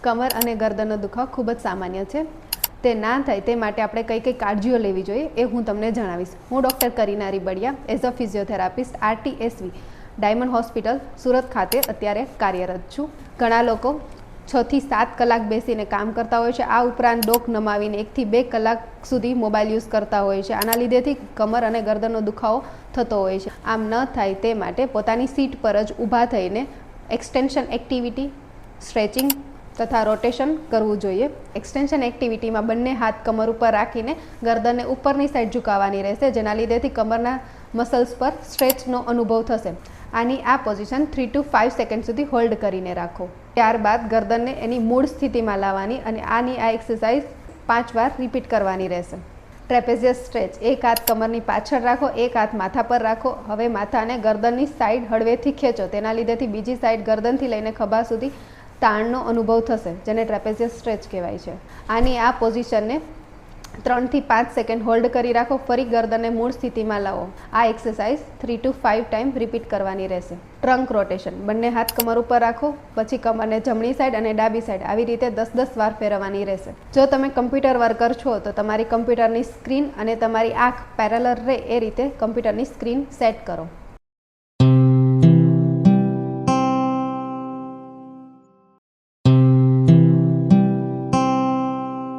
કમર અને ગરદનનો દુખાવો ખૂબ જ સામાન્ય છે. તે ના થાય તે માટે આપણે કઈ કઈ કાળજીઓ લેવી જોઈએ એ હું તમને જણાવીશ. હું doctor Kareena Ribadiya as a physiotherapist RTSV diamond hospital Surat ખાતે અત્યારે કાર્યરત છું. ઘણા લોકો 6 થી 7 કલાક બેસીને કામ કરતા હોય છે. આ ઉપરાંત ડોક નમાવીને 1 થી 2 કલાક સુધી મોબાઈલ યુઝ કરતા હોય છે. આના લીધેથી કમર અને ગરદનનો દુખાવો થતો હોય છે. આમ ન થાય તે માટે પોતાની સીટ પર જ ઊભા થઈને એક્સટેન્શન એક્ટિવિટી, સ્ટ્રેચિંગ તથા રોટેશન કરવું જોઈએ. એક્સટેન્શન એક્ટિવિટીમાં બંને હાથ કમર ઉપર રાખીને ગરદનને ઉપરની સાઈડ ઝુકાવવાની રહેશે, જેના લીધેથી કમરના મસલ્સ પર સ્ટ્રેચનો અનુભવ થશે. આની આ પોઝિશન 3 to 5 સેકન્ડ સુધી હોલ્ડ કરીને રાખો. ત્યારબાદ ગરદનને એની મૂળ સ્થિતિમાં લાવવાની અને આની આ એક્સરસાઇઝ 5 વાર રિપીટ કરવાની રહેશે. ટ્રેપેઝિયસ સ્ટ્રેચ. એક હાથ કમરની પાછળ રાખો, એક હાથ માથા પર રાખો. હવે માથાને ગરદનની સાઈડ હળવેથી ખેંચો. તેના લીધેથી બીજી સાઈડ ગરદનથી લઈને ખભા સુધી તાણનો અનુભવ થશે, જેને ટ્રેપેઝિયસ સ્ટ્રેચ કહેવાય છે. આની આ પોઝિશનને 3 થી 5 સેકન્ડ હોલ્ડ કરી રાખો. ફરી ગરદનને મૂળ સ્થિતિમાં લાવો. આ એક્સરસાઇઝ 3 to 5 ટાઈમ રિપીટ કરવાની રહેશે. ટ્રંક રોટેશન. બંને હાથ કમર ઉપર રાખો, પછી કમરને જમણી સાઈડ અને ડાબી સાઈડ આવી રીતે 10-10 વાર ફેરવવાની રહેશે. જો તમે કમ્પ્યુટર વર્કર છો તો તમારી કમ્પ્યુટરની સ્ક્રીન અને તમારી આંખ પેરેલલ રહે એ રીતે કમ્પ્યુટરની સ્ક્રીન સેટ કરો.